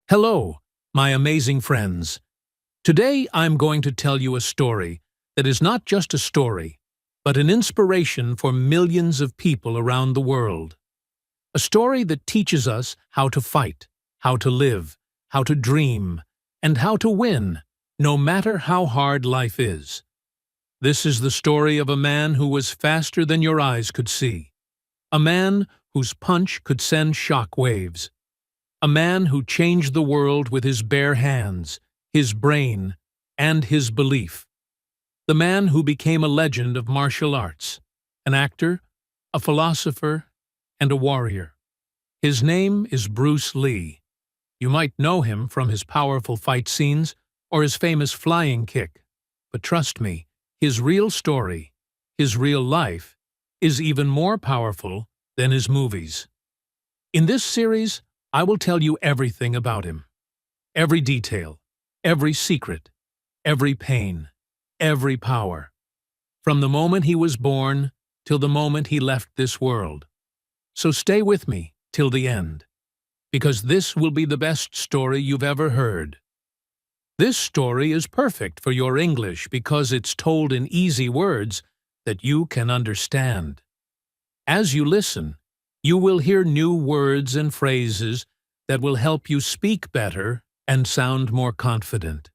Hello, my amazing friends. Today I'm going to tell you a story that is not just a story, but an inspiration for millions of people around the world. A story that teaches us how to fight, how to live, how to dream, and how to win, no matter how hard life is. This is the story of a man who was faster than your eyes could see. A man whose punch could send shock waves. A man who changed the world with his bare hands, his brain, and his belief. The man who became a legend of martial arts, an actor, a philosopher, and a warrior. His name is Bruce Lee. You might know him from his powerful fight scenes or his famous flying kick. But trust me, his real story, his real life, is even more powerful than his movies. In this series, I will tell you everything about him. Every detail, every secret, every pain, every power. From the moment he was born till the moment he left this world. So stay with me till the end, because this will be the best story you've ever heard. This story is perfect for your English because it's told in easy words that you can understand. As you listen, you will hear new words and phrases that will help you speak better and sound more confident.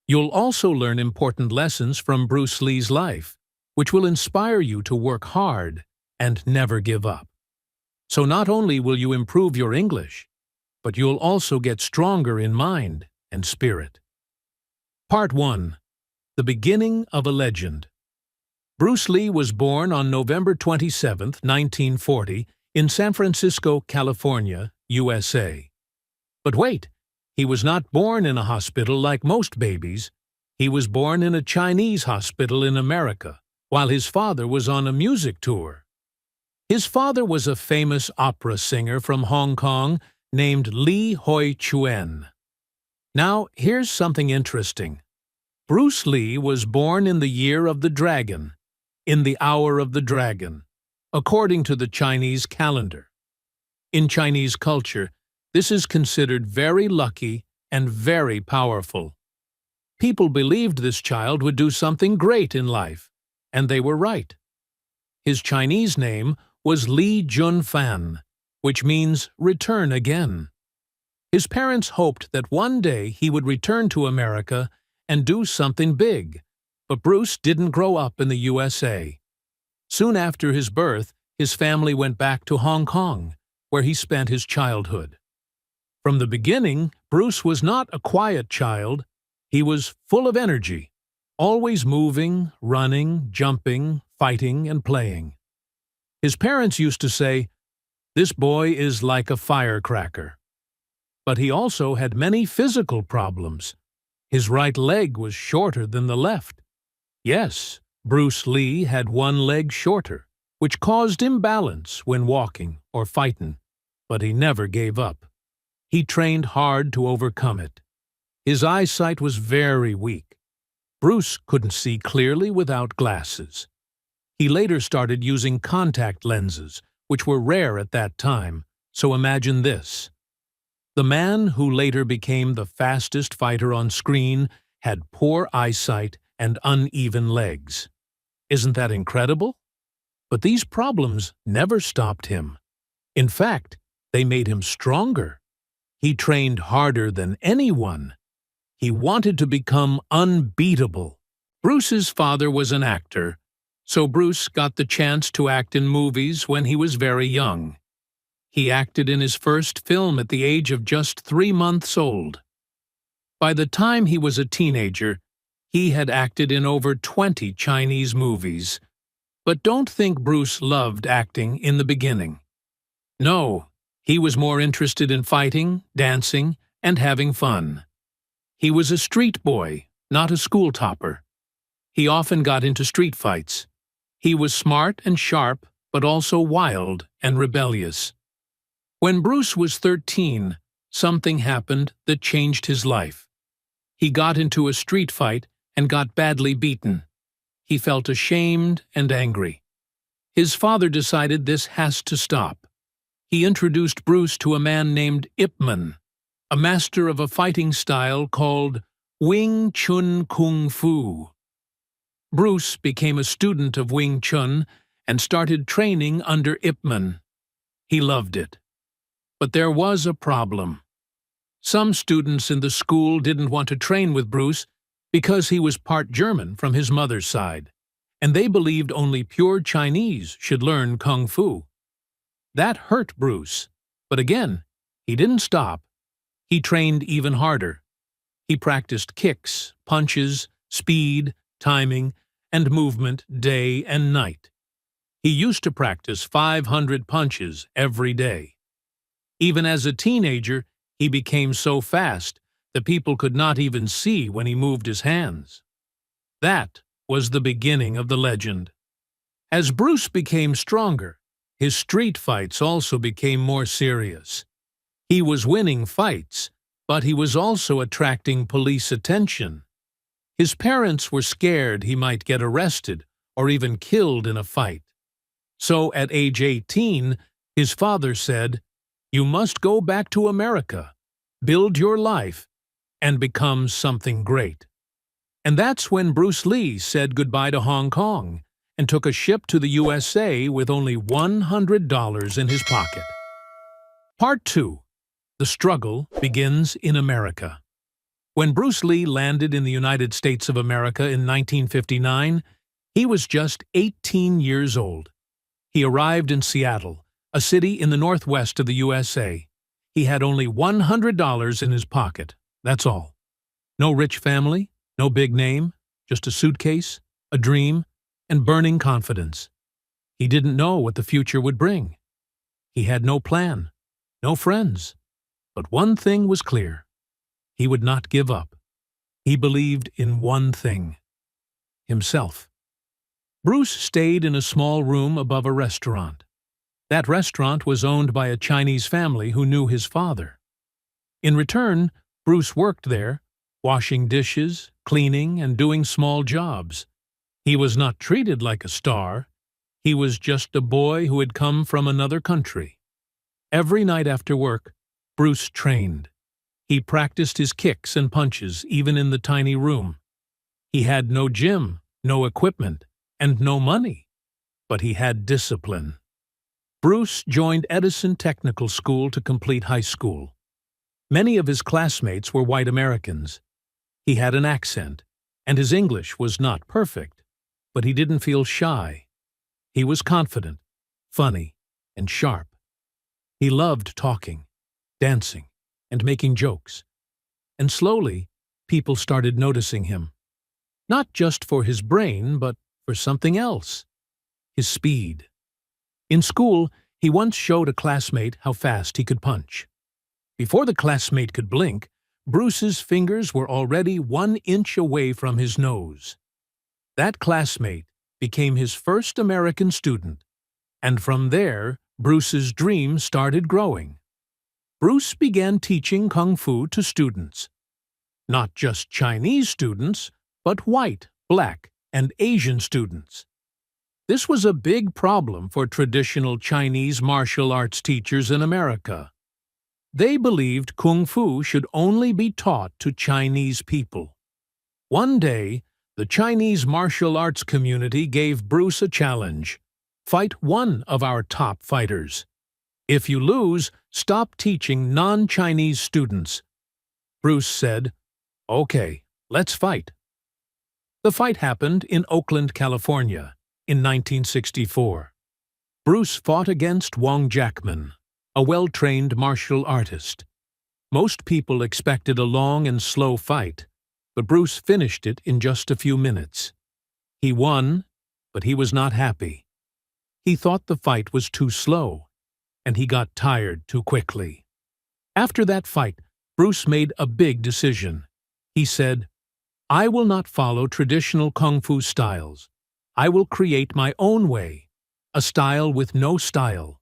You'll also learn important lessons from Bruce Lee's life, which will inspire you to work hard and never give up. So not only will you improve your English, but you'll also get stronger in mind and spirit. Part 1. The Beginning of a Legend. Bruce Lee was born on November 27, 1940, in San Francisco, California, USA. But wait, he was not born in a hospital like most babies. He was born in a Chinese hospital in America, while his father was on a music tour. His father was a famous opera singer from Hong Kong named Lee Hoi Chuen. Now, here's something interesting. Bruce Lee was born in the year of the dragon, in the hour of the dragon, according to the Chinese calendar. In Chinese culture, this is considered very lucky and very powerful. People believed this child would do something great in life, and they were right. His Chinese name was Li Junfan, which means return again. His parents hoped that one day he would return to America and do something big, but Bruce didn't grow up in the USA. Soon after his birth, his family went back to Hong Kong, where he spent his childhood. From the beginning, Bruce was not a quiet child. He was full of energy, always moving, running, jumping, fighting, and playing. His parents used to say, "This boy is like a firecracker." But he also had many physical problems. His right leg was shorter than the left. Yes, Bruce Lee had one leg shorter, which caused imbalance when walking or fighting, but he never gave up. He trained hard to overcome it. His eyesight was very weak. Bruce couldn't see clearly without glasses. He later started using contact lenses, which were rare at that time, so imagine this. The man who later became the fastest fighter on screen had poor eyesight and uneven legs. Isn't that incredible? But these problems never stopped him. In fact, they made him stronger. He trained harder than anyone. He wanted to become unbeatable. Bruce's father was an actor, so Bruce got the chance to act in movies when he was very young. He acted in his first film at the age of just 3 months old. By the time he was a teenager, he had acted in over 20 Chinese movies. But don't think Bruce loved acting in the beginning. No, he was more interested in fighting, dancing, and having fun. He was a street boy, not a school topper. He often got into street fights. He was smart and sharp, but also wild and rebellious. When Bruce was 13, something happened that changed his life. He got into a street fight and got badly beaten. He felt ashamed and angry. His father decided this has to stop. He introduced Bruce to a man named Ip Man. a master of a fighting style called Wing Chun Kung Fu. Bruce became a student of Wing Chun and started training under Ip Man. He loved it. But there was a problem. Some students in the school didn't want to train with Bruce because he was part German from his mother's side, and they believed only pure Chinese should learn Kung Fu. That hurt Bruce, but again, he didn't stop. He trained even harder. He practiced kicks, punches, speed, timing, and movement day and night. He used to practice 500 punches every day. Even as a teenager, he became so fast that people could not even see when he moved his hands. That was the beginning of the legend. As Bruce became stronger, his street fights also became more serious. He was winning fights, but he was also attracting police attention. His parents were scared he might get arrested or even killed in a fight. So at age 18, his father said, "You must go back to America, build your life, and become something great." And that's when Bruce Lee said goodbye to Hong Kong and took a ship to the USA with only $100 in his pocket. Part 2. The struggle begins in America. When Bruce Lee landed in the United States of America in 1959, he was just 18 years old. He arrived in Seattle, a city in the northwest of the USA. He had only $100 in his pocket, that's all. No rich family, no big name, just a suitcase, a dream, and burning confidence. He didn't know what the future would bring. He had no plan, no friends. But one thing was clear. He would not give up. He believed in one thing: himself. Bruce stayed in a small room above a restaurant. That restaurant was owned by a Chinese family who knew his father. In return, Bruce worked there, washing dishes, cleaning, and doing small jobs. He was not treated like a star. He was just a boy who had come from another country. Every night after work, Bruce trained. He practiced his kicks and punches even in the tiny room. He had no gym, no equipment, and no money, but he had discipline. Bruce joined Edison Technical School to complete high school. Many of his classmates were white Americans. He had an accent, and his English was not perfect, but he didn't feel shy. He was confident, funny, and sharp. He loved talking, dancing, and making jokes. And slowly, people started noticing him. Not just for his brain, but for something else: his speed. In school, he once showed a classmate how fast he could punch. Before the classmate could blink, Bruce's fingers were already 1 inch away from his nose. That classmate became his first American student, and from there, Bruce's dream started growing. Bruce began teaching Kung Fu to students. Not just Chinese students, but white, black, and Asian students. This was a big problem for traditional Chinese martial arts teachers in America. They believed Kung Fu should only be taught to Chinese people. One day, the Chinese martial arts community gave Bruce a challenge: fight one of our top fighters. If you lose, stop teaching non-Chinese students. Bruce said, "Okay, let's fight." The fight happened in Oakland, California, in 1964. Bruce fought against Wong Jackman, a well-trained martial artist. Most people expected a long and slow fight, but Bruce finished it in just a few minutes. He won, but he was not happy. He thought the fight was too slow, and he got tired too quickly. After that fight, Bruce made a big decision. He said, "I will not follow traditional Kung Fu styles. I will create my own way, a style with no style."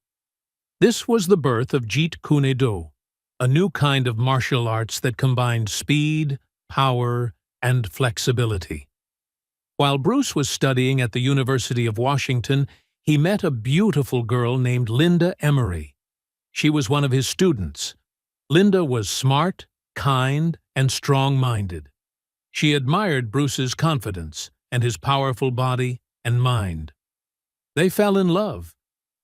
This was the birth of Jeet Kune, a new kind of martial arts that combined speed, power, and flexibility. While Bruce was studying at the University of Washington, he met a beautiful girl named Linda Emery. She was one of his students. Linda was smart, kind, and strong-minded. She admired Bruce's confidence and his powerful body and mind. They fell in love,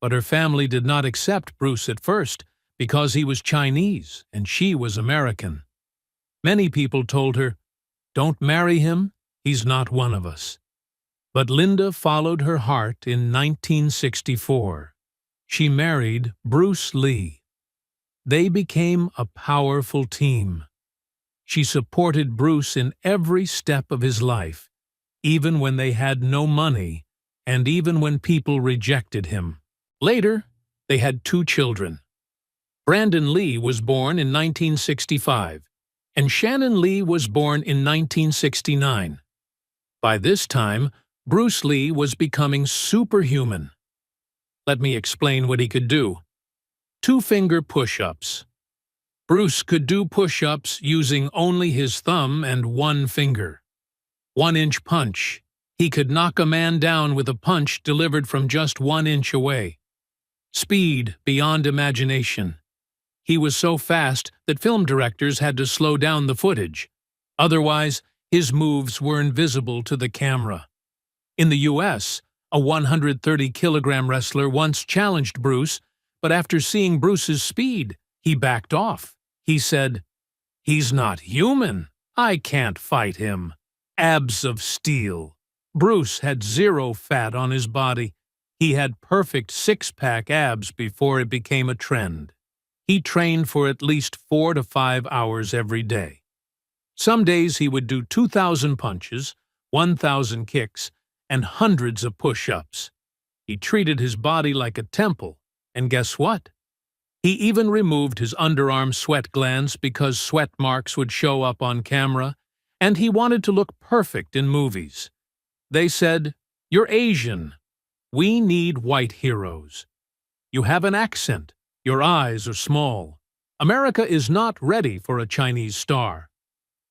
but her family did not accept Bruce at first because he was Chinese and she was American. Many people told her, "Don't marry him, he's not one of us." But Linda followed her heart in 1964. She married Bruce Lee. They became a powerful team. She supported Bruce in every step of his life, even when they had no money and even when people rejected him. Later, they had 2 children. Brandon Lee was born in 1965, and Shannon Lee was born in 1969. By this time, Bruce Lee was becoming superhuman. Let me explain what he could do. 2-finger push-ups. Bruce could do push-ups using only his thumb and 1 finger. 1-inch punch. He could knock a man down with a punch delivered from just 1 inch away. Speed beyond imagination. He was so fast that film directors had to slow down the footage. Otherwise, his moves were invisible to the camera. In the US, a 130-kilogram wrestler once challenged Bruce, but after seeing Bruce's speed, he backed off. He said, "He's not human. I can't fight him." Abs of steel. Bruce had 0 fat on his body. He had perfect 6-pack abs before it became a trend. He trained for at least 4 to 5 hours every day. Some days he would do 2,000 punches, 1,000 kicks, and hundreds of push-ups. He treated his body like a temple, and guess what? He even removed his underarm sweat glands because sweat marks would show up on camera, and he wanted to look perfect in movies. They said, "You're Asian. We need white heroes. You have an accent. Your eyes are small. America is not ready for a Chinese star."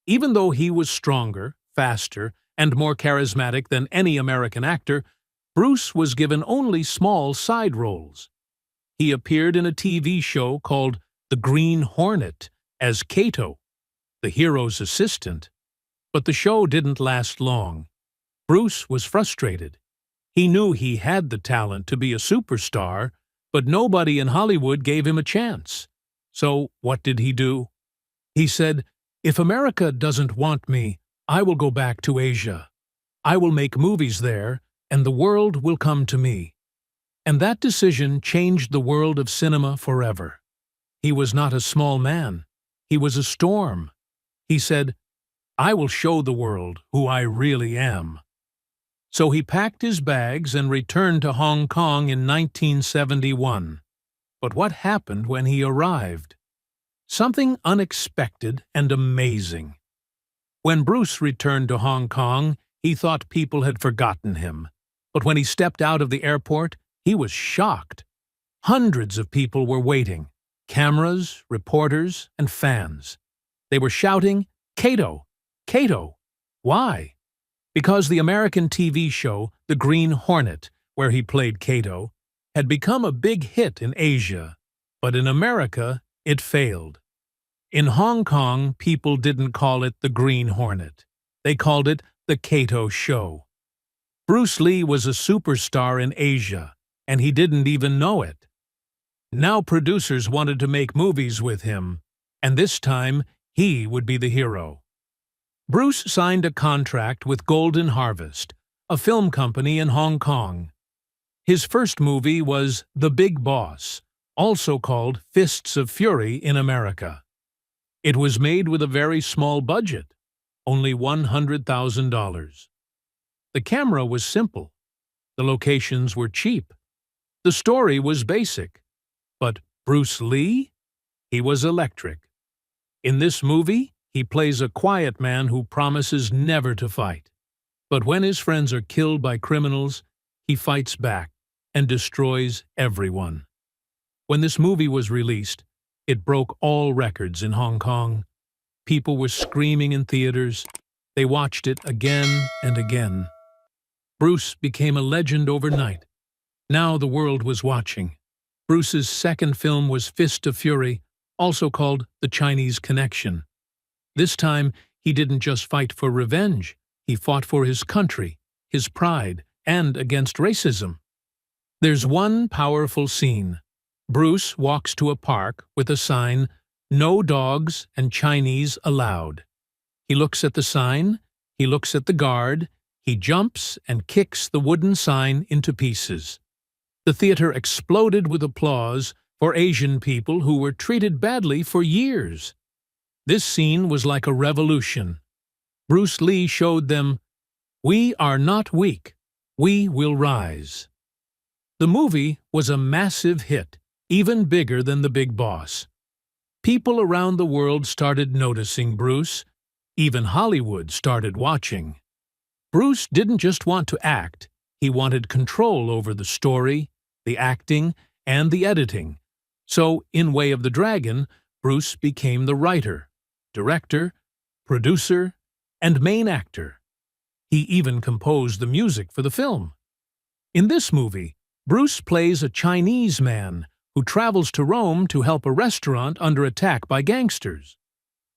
Even though he was stronger, faster, and more charismatic than any American actor, Bruce was given only small side roles. He appeared in a TV show called The Green Hornet as Kato, the hero's assistant. But the show didn't last long. Bruce was frustrated. He knew he had the talent to be a superstar, but nobody in Hollywood gave him a chance. So what did he do? He said, "If America doesn't want me, I will go back to Asia. I will make movies there, and the world will come to me." And that decision changed the world of cinema forever. He was not a small man. He was a storm. He said, "I will show the world who I really am." So he packed his bags and returned to Hong Kong in 1971. But what happened when he arrived? Something unexpected and amazing. When Bruce returned to Hong Kong, he thought people had forgotten him. But when he stepped out of the airport, he was shocked. Hundreds of people were waiting. Cameras, reporters, and fans. They were shouting, "Kato! Kato!" Why? Because the American TV show The Green Hornet, where he played Kato, had become a big hit in Asia, but in America it failed. In Hong Kong, people didn't call it The Green Hornet. They called it The Kato Show. Bruce Lee was a superstar in Asia, and he didn't even know it. Now producers wanted to make movies with him, and this time he would be the hero. Bruce signed a contract with Golden Harvest, a film company in Hong Kong. His first movie was The Big Boss, also called Fists of Fury in America. It was made with a very small budget, only $100,000. The camera was simple. The locations were cheap. The story was basic. But Bruce Lee? He was electric. In this movie, he plays a quiet man who promises never to fight. But when his friends are killed by criminals, he fights back and destroys everyone. When this movie was released, it broke all records in Hong Kong. People were screaming in theaters. They watched it again and again. Bruce became a legend overnight. Now the world was watching. Bruce's second film was Fist of Fury, also called the Chinese Connection. This time, he didn't just fight for revenge, he fought for his country, his pride, and against racism. There's one powerful scene. Bruce walks to a park with a sign, "No dogs and Chinese allowed." He looks at the sign, he looks at the guard, he jumps and kicks the wooden sign into pieces. The theater exploded with applause for Asian people who were treated badly for years. This scene was like a revolution. Bruce Lee showed them, "We are not weak. We will rise." The movie was a massive hit, even bigger than The Big Boss. People around the world started noticing Bruce. Even Hollywood started watching. Bruce didn't just want to act, he wanted control over the story, the acting, and the editing. So, in Way of the Dragon, Bruce became the writer, director, producer, and main actor. He even composed the music for the film. In this movie, Bruce plays a Chinese man who travels to Rome to help a restaurant under attack by gangsters.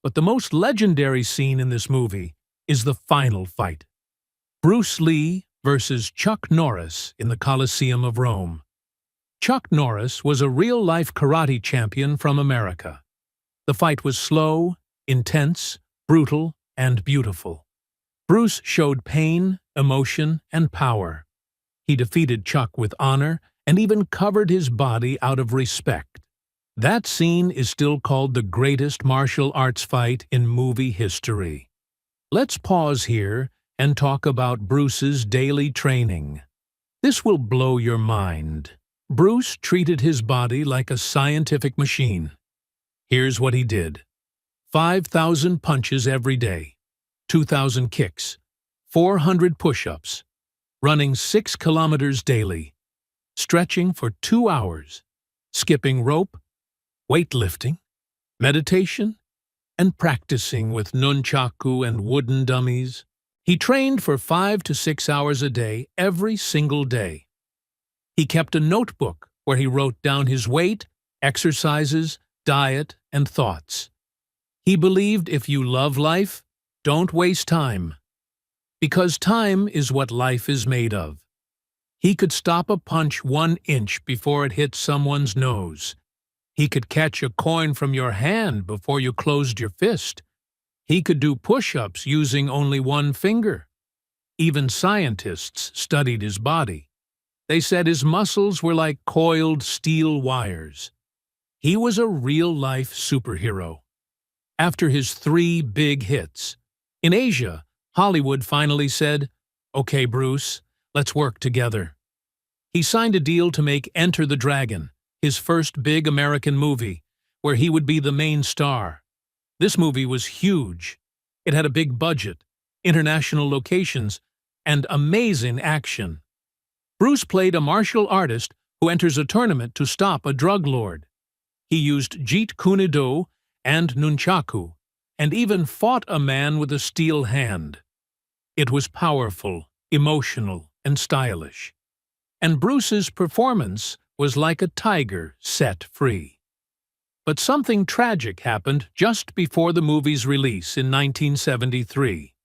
But the most legendary scene in this movie is the final fight. Bruce Lee versus Chuck Norris in the Colosseum of Rome. Chuck Norris was a real-life karate champion from America. The fight was slow, intense, brutal, and beautiful. Bruce showed pain, emotion, and power. He defeated Chuck with honor and even covered his body out of respect. That scene is still called the greatest martial arts fight in movie history. Let's pause here and talk about Bruce's daily training. This will blow your mind. Bruce treated his body like a scientific machine. Here's what he did. 5,000 punches every day, 2,000 kicks, 400 push-ups, running 6 kilometers daily, stretching for 2 hours, skipping rope, weightlifting, meditation, and practicing with nunchaku and wooden dummies. He trained for 5 to 6 hours a day every single day. He kept a notebook where he wrote down his weight, exercises, diet, and thoughts. He believed if you love life, don't waste time. Because time is what life is made of. He could stop a punch 1 inch before it hit someone's nose. He could catch a coin from your hand before you closed your fist. He could do push-ups using only 1 finger. Even scientists studied his body. They said his muscles were like coiled steel wires. He was a real-life superhero. After his 3 big hits, in Asia, Hollywood finally said, "Okay, Bruce, let's work together." He signed a deal to make Enter the Dragon, his first big American movie, where he would be the main star. This movie was huge. It had a big budget, international locations, and amazing action. Bruce played a martial artist who enters a tournament to stop a drug lord. He used Jeet Kune and nunchaku, and even fought a man with a steel hand. It was powerful, emotional, and stylish. And Bruce's performance was like a tiger set free. But something tragic happened just before the movie's release in 1973.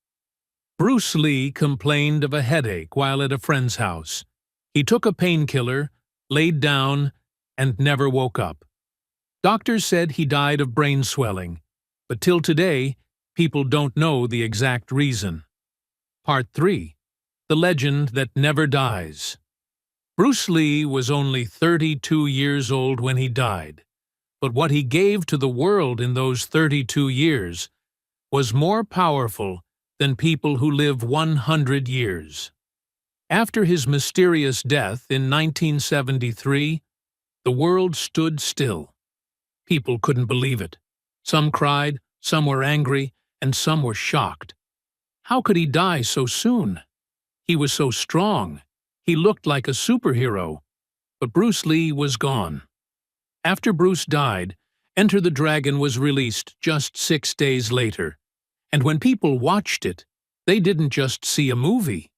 Bruce Lee complained of a headache while at a friend's house. He took a painkiller, laid down, and never woke up. Doctors said he died of brain swelling, but till today, people don't know the exact reason. Part 3. The Legend That Never Dies. Bruce Lee was only 32 years old when he died, but what he gave to the world in those 32 years was more powerful than people who live 100 years. After his mysterious death in 1973, the world stood still. People couldn't believe it. Some cried, some were angry, and some were shocked. How could he die so soon? He was so strong. He looked like a superhero. But Bruce Lee was gone. After Bruce died, Enter the Dragon was released just 6 days later. And when people watched it, they didn't just see a movie.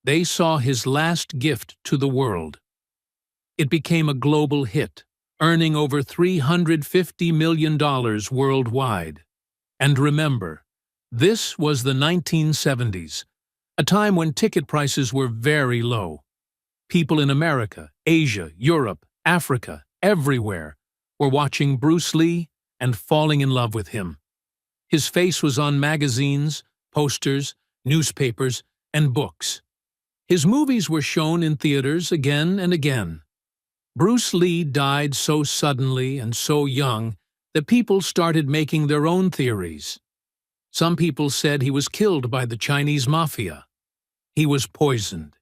They saw his last gift to the world. It became a global hit, earning over $350 million worldwide. And remember, this was the 1970s, a time when ticket prices were very low. People in America, Asia, Europe, Africa, everywhere were watching Bruce Lee and falling in love with him. His face was on magazines, posters, newspapers, and books. His movies were shown in theaters again and again. Bruce Lee died so suddenly and so young that people started making their own theories. Some people said he was killed by the Chinese mafia. He was poisoned.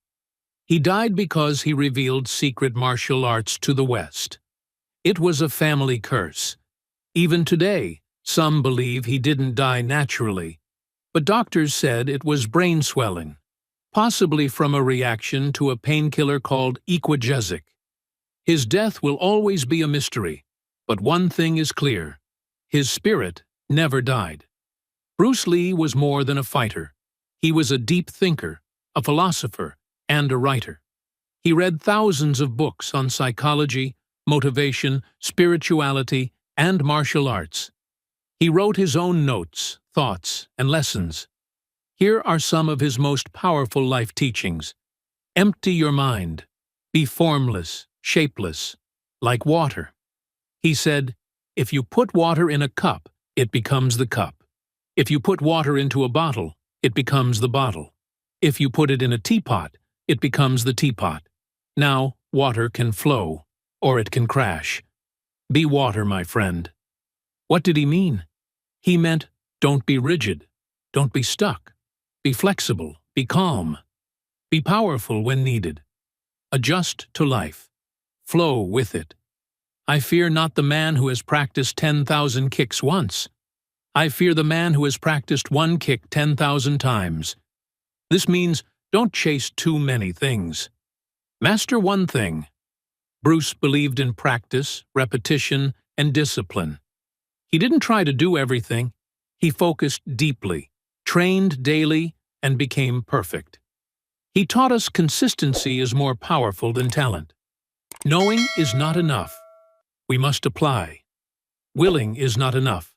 He died because he revealed secret martial arts to the West. It was a family curse. Even today, some believe he didn't die naturally, but doctors said it was brain swelling, possibly from a reaction to a painkiller called equagesic. His death will always be a mystery, but one thing is clear: his spirit never died. Bruce Lee was more than a fighter. He was a deep thinker, a philosopher, and a writer. He read thousands of books on psychology, motivation, spirituality, and martial arts. He wrote his own notes, thoughts, and lessons. Here are some of his most powerful life teachings. Empty your mind. Be formless, shapeless, like water. He said, if you put water in a cup, it becomes the cup. If you put water into a bottle, it becomes the bottle. If you put it in a teapot, it becomes the teapot. Now, water can flow, or it can crash. Be water, my friend. What did he mean? He meant, don't be rigid. Don't be stuck. Be flexible. Be calm. Be powerful when needed. Adjust to life. Flow with it. I fear not the man who has practiced 10,000 kicks once. I fear the man who has practiced one kick 10,000 times. This means don't chase too many things. Master one thing. Bruce believed in practice, repetition, and discipline. He didn't try to do everything. He focused deeply, trained daily, and became perfect. He taught us consistency is more powerful than talent. Knowing is not enough. We must apply. Willing is not enough.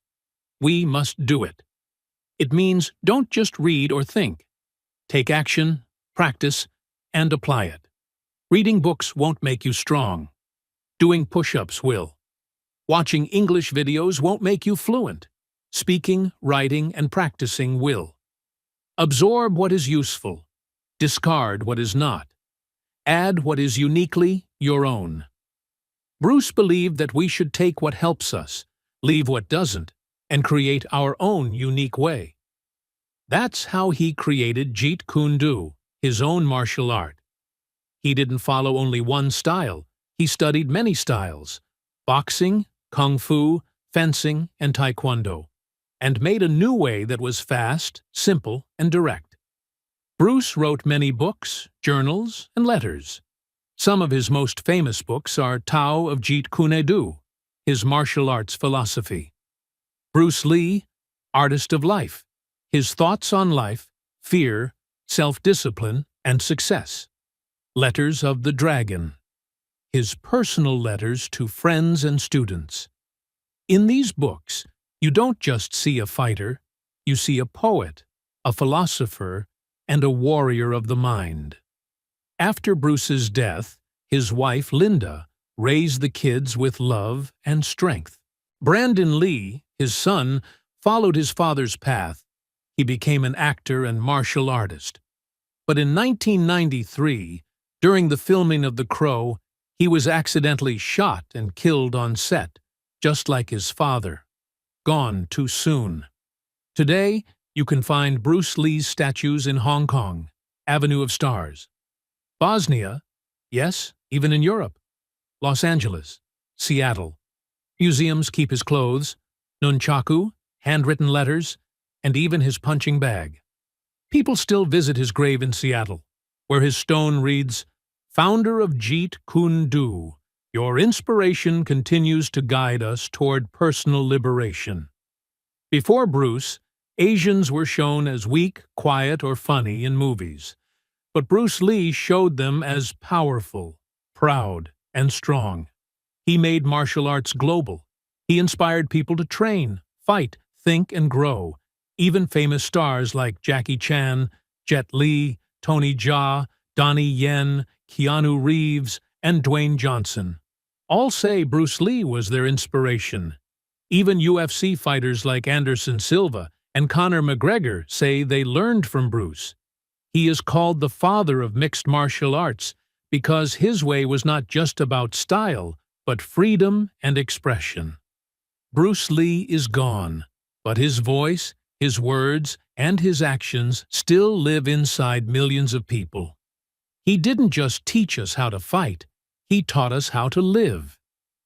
We must do it. It means don't just read or think. Take action, practice, and apply it. Reading books won't make you strong. Doing push-ups will. Watching English videos won't make you fluent. Speaking, writing, and practicing will. Absorb what is useful. Discard what is not. Add what is uniquely your own. Bruce believed that we should take what helps us, leave what doesn't, and create our own unique way. That's how he created Jeet Kune, his own martial art. He didn't follow only one style. He studied many styles: boxing, kung fu, fencing, and taekwondo, and made a new way that was fast, simple, and direct. Bruce wrote many books, journals, and letters. Some of his most famous books are Tao of Jeet Kune, his martial arts philosophy; Bruce Lee, Artist of Life, his thoughts on life, fear, self-discipline, and success; Letters of the Dragon, his personal letters to friends and students. In these books, you don't just see a fighter, you see a poet, a philosopher, and a warrior of the mind. After Bruce's death, his wife, Linda, raised the kids with love and strength. Brandon Lee, his son, followed his father's path. He became an actor and martial artist. But in 1993, during the filming of The Crow, he was accidentally shot and killed on set, just like his father. Gone too soon. Today, you can find Bruce Lee's statues in Hong Kong, Avenue of Stars; Bosnia, yes, even in Europe; Los Angeles, Seattle. Museums keep his clothes, nunchaku, handwritten letters, and even his punching bag. People still visit his grave in Seattle, where his stone reads, "Founder of Jeet Kune, your inspiration continues to guide us toward personal liberation." Before Bruce, Asians were shown as weak, quiet, or funny in movies. But Bruce Lee showed them as powerful, proud, and strong. He made martial arts global. He inspired people to train, fight, think, and grow. Even famous stars like Jackie Chan, Jet Li, Tony Jaa, Donnie Yen, Keanu Reeves, and Dwayne Johnson all say Bruce Lee was their inspiration. Even UFC fighters like Anderson Silva and Conor McGregor say they learned from Bruce. He is called the father of mixed martial arts because his way was not just about style, but freedom and expression. Bruce Lee is gone, but his voice, his words, and his actions still live inside millions of people. He didn't just teach us how to fight, he taught us how to live.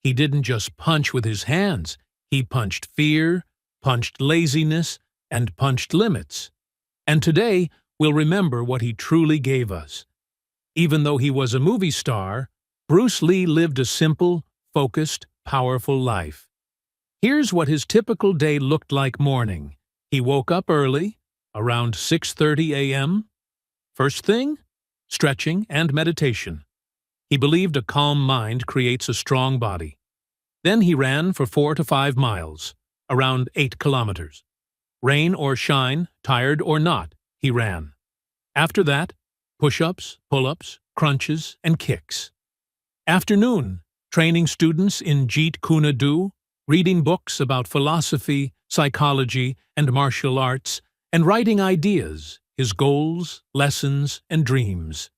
He didn't just punch with his hands, he punched fear, punched laziness, and punched limits. And today, we'll remember what he truly gave us. Even though he was a movie star, Bruce Lee lived a simple, focused, powerful life. Here's what his typical day looked like morning. He woke up early, around 6:30 a.m. First thing, stretching and meditation. He believed a calm mind creates a strong body. Then he ran for 4 to 5 miles, around 8 kilometers. Rain or shine, tired or not, he ran. After that, push-ups, pull-ups, crunches, and kicks. Afternoon, training students in Jeet Kune, reading books about philosophy, psychology, and martial arts, and writing ideas, his goals, lessons, and dreams.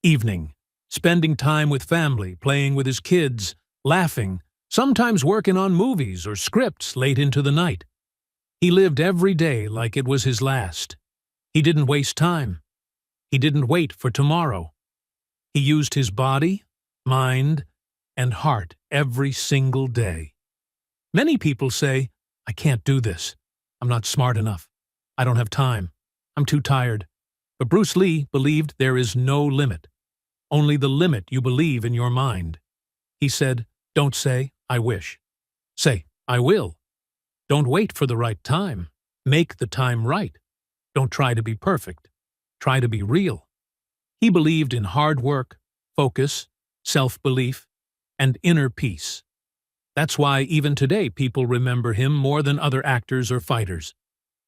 Evening, spending time with family, playing with his kids, laughing, sometimes working on movies or scripts late into the night. He lived every day like it was his last. He didn't waste time. He didn't wait for tomorrow. He used his body, mind, and heart every single day. Many people say, "I can't do this. I'm not smart enough. I don't have time. I'm too tired." But Bruce Lee believed there is no limit. Only the limit you believe in your mind. He said, "Don't say, 'I wish.' Say, 'I will.' Don't wait for the right time. Make the time right. Don't try to be perfect. Try to be real." He believed in hard work, focus, self-belief, and inner peace. That's why even today people remember him more than other actors or fighters.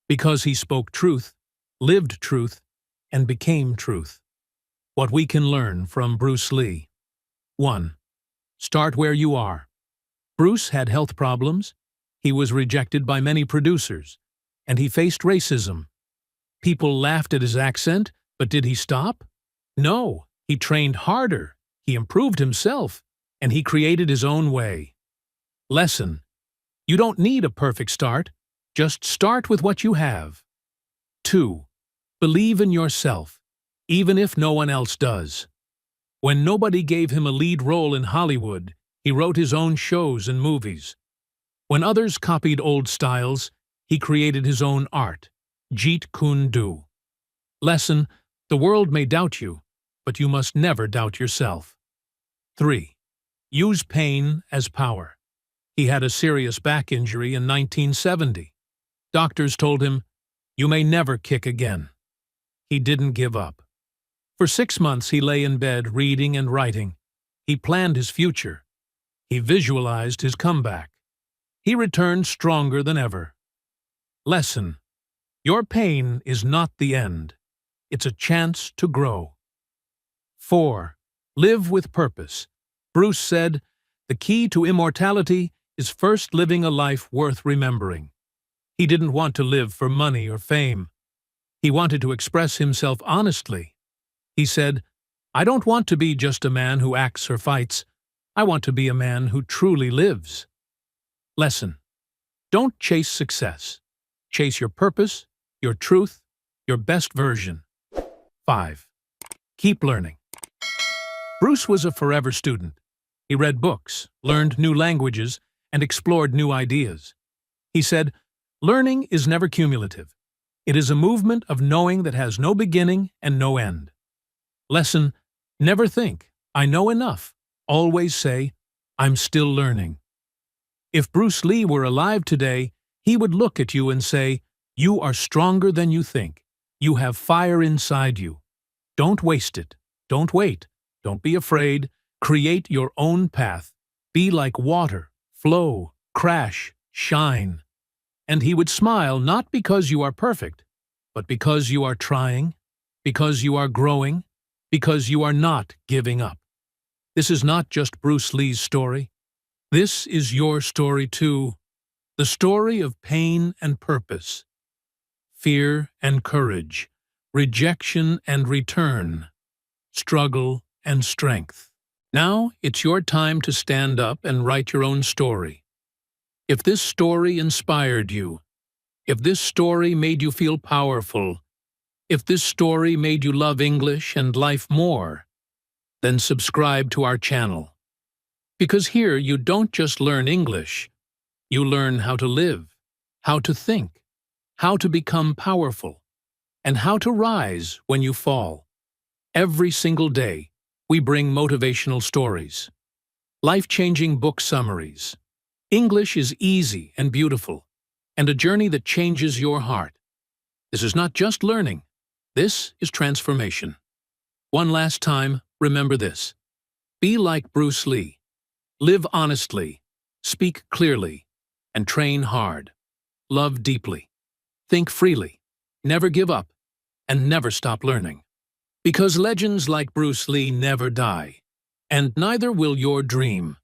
Because he spoke truth, lived truth, and became truth. What we can learn from Bruce Lee. 1. Start where you are. Bruce had health problems. He was rejected by many producers, and he faced racism. People laughed at his accent, but did he stop? No, he trained harder, he improved himself, and he created his own way. Lesson: you don't need a perfect start, just start with what you have. 2. Believe in yourself, even if no one else does. When nobody gave him a lead role in Hollywood, he wrote his own shows and movies. When others copied old styles, he created his own art. Jeet Kune. Lesson: the world may doubt you, but you must never doubt yourself. 3. Use pain as power. He had a serious back injury in 1970. Doctors told him, "You may never kick again." He didn't give up. For 6 months he lay in bed reading and writing. He planned his future. He visualized his comeback. He returned stronger than ever. Lesson: your pain is not the end. It's a chance to grow. 4. Live with purpose. Bruce said, "The key to immortality is first living a life worth remembering." He didn't want to live for money or fame. He wanted to express himself honestly. He said, "I don't want to be just a man who acts or fights. I want to be a man who truly lives." Lesson: don't chase success. Chase your purpose, your truth, your best version. 5. Keep learning. Bruce was a forever student. He read books, learned new languages, and explored new ideas. He said, "Learning is never cumulative. It is a movement of knowing that has no beginning and no end." Lesson: never think, "I know enough." Always say, "I'm still learning." If Bruce Lee were alive today, he would look at you and say, "You are stronger than you think. You have fire inside you. Don't waste it. Don't wait. Don't be afraid. Create your own path. Be like water, flow, crash, shine. And he would smile not because you are perfect, but because you are trying, because you are growing, because you are not giving up. This is not just Bruce Lee's story. This is your story too. The story of pain and purpose, fear and courage, rejection and return, struggle and strength. Now it's your time to stand up and write your own story. If this story inspired you, if this story made you feel powerful, if this story made you love English and life more, then subscribe to our channel. Because here you don't just learn English, you learn how to live, how to think, how to become powerful, and how to rise when you fall. Every single day, we bring motivational stories, life-changing book summaries. English is easy and beautiful, and a journey that changes your heart. This is not just learning. This is transformation. One last time, remember this. Be like Bruce Lee. Live honestly, speak clearly, and train hard. Love deeply. Think freely. Never give up, and never stop learning. Because legends like Bruce Lee never die, and neither will your dream.